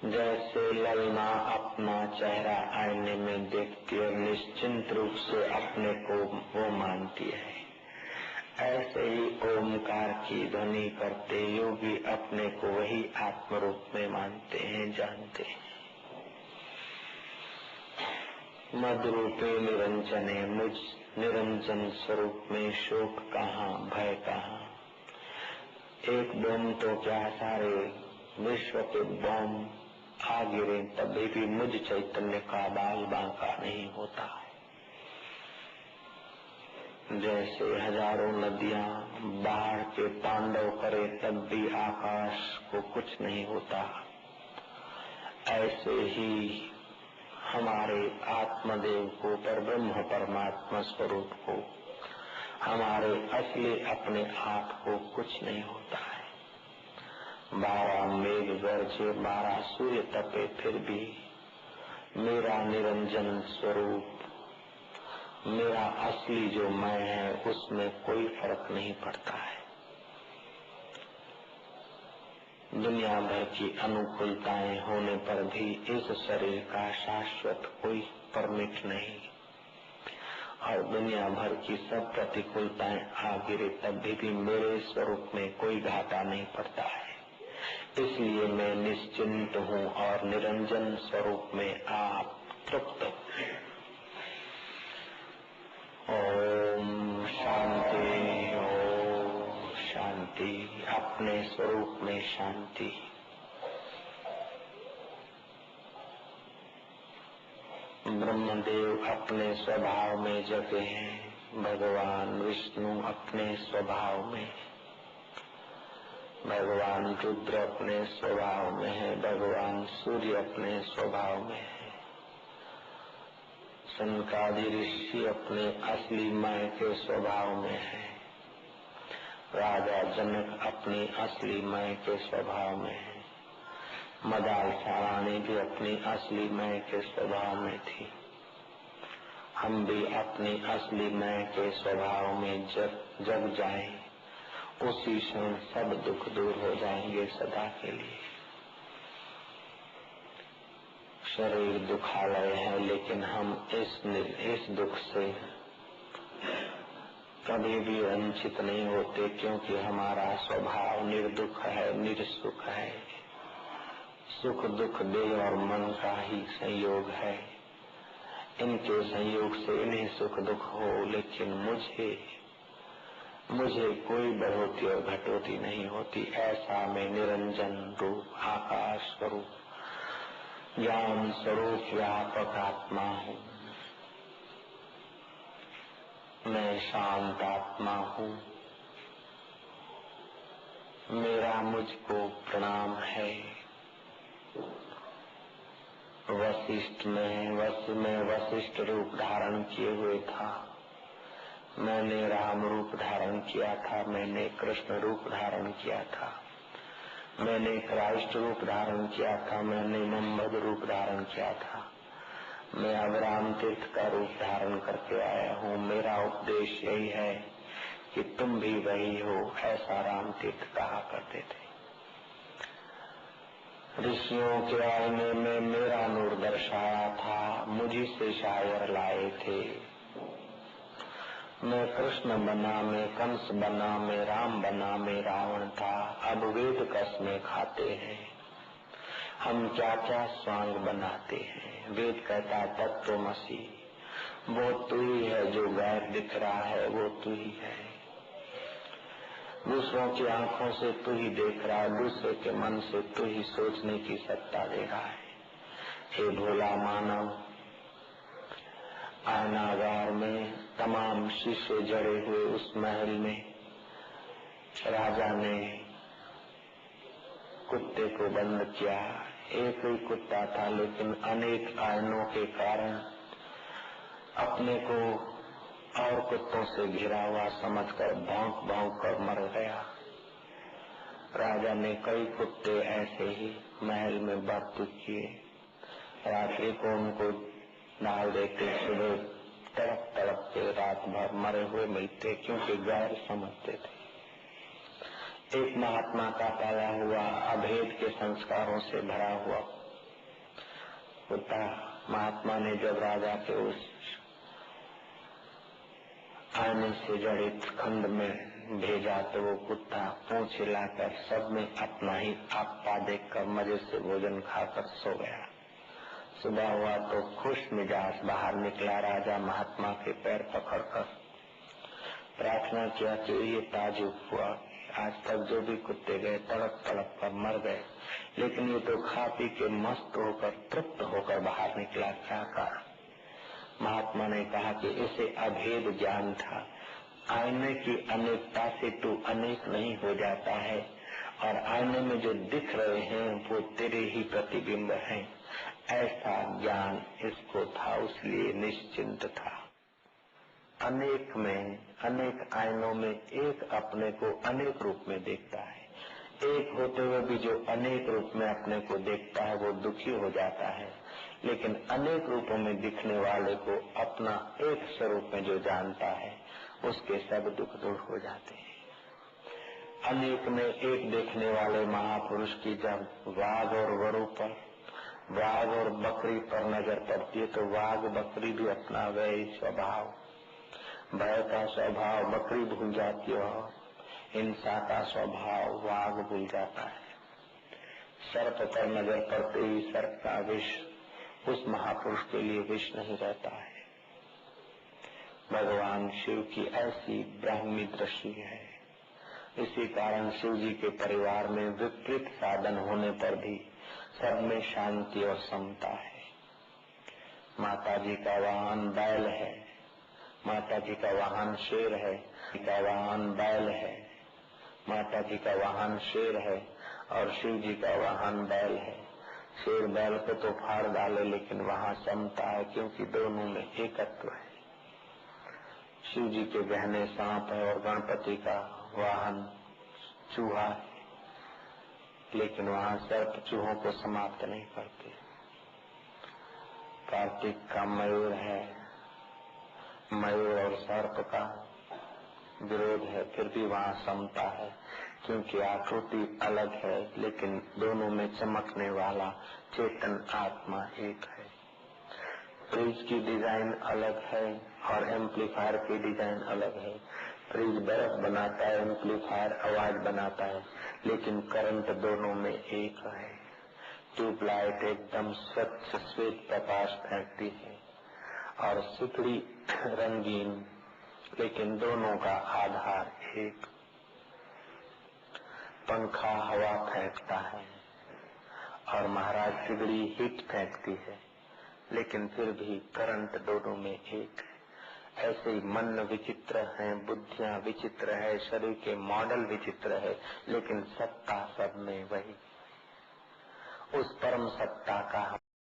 जैसे ललना अपना चेहरा आईने में देखती और निश्चिंत रूप से अपने को वो मानती है, ऐसे ही ओमकार की ध्वनि करते योगी अपने को वही आत्म रूप में मानते हैं, जानते हैं। मदरूपे निरंजने, मुझ निरंजन स्वरूप में शोक कहाँ, भय कहाँ। एक बम तो क्या, सारे विश्व के बम आ गिरे तभी भी मुझ चैतन्य का बाल बांका नहीं होता है। जैसे हजारों नदियां बाढ़ के तांडव करे तब भी आकाश को कुछ नहीं होता, ऐसे ही हमारे आत्मदेव को, परब्रह्म परमात्मा स्वरूप को, हमारे असली अपने आप को कुछ नहीं होता है। 12 मेघ गरजे, 12 सूर्य तपे, फिर भी मेरा निरंजन स्वरूप, मेरा असली जो मैं है, उसमें कोई फर्क नहीं पड़ता है। दुनिया भर की अनुकूलताएं होने पर भी इस शरीर का शाश्वत कोई परमिट नहीं, और दुनिया भर की सब प्रतिकूलताएं आ गिरे तब भी मेरे स्वरूप में कोई घाटा नहीं पड़ता है। इसलिए मैं निश्चिंत हूँ और निरंजन स्वरूप में आप तृप्त। ओम शांति, ओम शांति। अपने स्वरूप में शांति। ब्रह्मदेव अपने स्वभाव में जगे हैं, भगवान विष्णु अपने स्वभाव में, भगवान रुद्र अपने स्वभाव में है, भगवान सूर्य अपने स्वभाव में है, सनकादि ऋषि अपने असली मैं के स्वभाव में है, राजा जनक अपनी असली मैं के स्वभाव में है, मदालसा रानी भी अपनी असली मैं के स्वभाव में थी। हम भी अपनी असली मैं के स्वभाव में जग जाएं, उसी क्षण सब दुख दूर हो जाएंगे सदा के लिए। शरीर दुखालय है, लेकिन हम इस दुख से कभी भी वंचित नहीं होते, क्योंकि हमारा स्वभाव निर्दुख है, निरसुख है। सुख दुख देह और मन का ही संयोग है, इनके संयोग से इन्हें सुख दुख हो, लेकिन मुझे कोई बढ़ोती और घटोती नहीं होती। ऐसा मैं निरंजन रूप, आकाश स्वरूप, ज्ञान स्वरूप, व्यापक आत्मा हूँ। मैं शांत आत्मा हूँ। मेरा मुझको प्रणाम है। वशिष्ठ में वशिष्ठ रूप धारण किए हुए था, मैंने राम रूप धारण किया था, मैंने कृष्ण रूप धारण किया था, मैंने क्राइस्ट रूप धारण किया था, मैंने मोहम्मद रूप धारण किया था। मैं अब राम तीर्थ का रूप धारण करके आया हूँ। मेरा उपदेश यही है कि तुम भी वही हो, ऐसा राम तीर्थ कहा करते थे। ऋषियों के आईने में मेरा नूर दर्शाया था, मुझी से शायर लाए थे। मैं कृष्ण बना, मैं कंस बना, मैं राम बना, मैं रावण था। अब वेद कसमें खाते हैं, हम क्या क्या स्वांग बनाते हैं। वेद कहता तत्वमसि, वो तू ही है, जो गैर दिख रहा है वो तू ही है। दूसरों की आंखों से तू ही देख रहा है, दूसरे के मन से तू ही सोचने की सत्ता दे रहा है। हे भोला मानव, आयनागार में तमाम शीशे जड़े हुए उस महल में राजा ने कुत्ते को बंद किया। एक ही कुत्ता था, लेकिन अनेक आयनों के कारण अपने को और कुत्तों से घिरा हुआ समझकर भौंक भौंक कर मर गया। राजा ने कई कुत्ते ऐसे ही महल में बर्त किए, रात्रि को उनको डाल देते, सुबह तड़प तड़प के रात भर मरे हुए मिलते, क्योंकि गैर समझते थे। एक महात्मा का पाया हुआ अभेद के संस्कारों से भरा हुआ कुत्ता महात्मा ने जब राजा के उस आने से जड़ित खंड में भेजा तो वो कुत्ता पूंछ हिलाकर सब में अपना ही आपा देखकर मजे से भोजन खाकर सो गया। सुबह हुआ तो खुश मिजाज बाहर निकला। राजा महात्मा के पैर पकड़कर प्रार्थना किया कि ये ताजुब हुआ, आज तक जो भी कुत्ते गए तड़प तड़प कर मर गए, लेकिन ये तो खा पी के मस्त होकर तृप्त होकर बाहर निकला, क्या कहा? महात्मा ने कहा कि इसे अभेद ज्ञान था। आईने की अनेकता से तू अनेक नहीं हो जाता है, और आईने में जो दिख रहे हैं वो तेरे ही प्रतिबिंब हैं। ऐसा ज्ञान इसको था, उसलिए निश्चिंत था। अनेक में, अनेक आईनों में एक अपने को अनेक रूप में देखता है। एक होते हुए भी जो अनेक रूप में अपने को देखता है वो दुखी हो जाता है, लेकिन अनेक रूपों में दिखने वाले को अपना एक स्वरूप में जो जानता है उसके सब दुख दूर हो जाते हैं। अनेक में एक देखने वाले महापुरुष की जब वाघ और वरु पर, वाघ और बकरी पर नजर पड़ती है तो वाघ बकरी भी अपना वही स्वभाव, भय का स्वभाव बकरी भूल जाती है और हिंसा का स्वभाव वाघ भूल जाता है। सर्प पर नजर पड़ते ही सर्प का विष उस महापुरुष के लिए विष नहीं रहता है। भगवान शिव की ऐसी ब्राह्मी दृष्टि है। इसी कारण शिव जी के परिवार में विपरीत साधन होने पर भी सब में शांति और समता है। माता जी का वाहन बैल है, माता जी का वाहन शेर है, का वाहन बैल है, माता जी का वाहन शेर है और शिव जी का वाहन बैल है। शेर बैल को तो फाड़ डाले, लेकिन वहाँ समता है क्योंकि दोनों में एकत्व है। शिव जी के गहने सांप है और गणपति का वाहन चूहा है, लेकिन वहाँ सर्प चूहों को समाप्त नहीं करते। कार्तिक का मयूर है, मयूर और सर्प का विरोध है, फिर भी वहाँ समता है क्योंकि आकृति अलग है, लेकिन दोनों में चमकने वाला चेतन आत्मा एक है। फ्रिज की डिजाइन अलग है और एम्पलीफायर की डिजाइन अलग है। फ्रिज बर्फ बनाता है, एम्पलीफायर आवाज बनाता है, लेकिन करंट दोनों में एक है। ट्यूबलाइट एकदम स्वच्छ श्वेत प्रकाश फेंकती है और सिकड़ी रंगीन, लेकिन दोनों का आधार एक। पंखा हवा फेंकता है और महाराज सिगड़ी हीट फेंकती है, लेकिन फिर भी करंट दोनों में एक है। ऐसे ही मन विचित्र है, बुद्धियां विचित्र है, शरीर के मॉडल विचित्र है, लेकिन सत्ता सब में वही। उस परम सत्ता का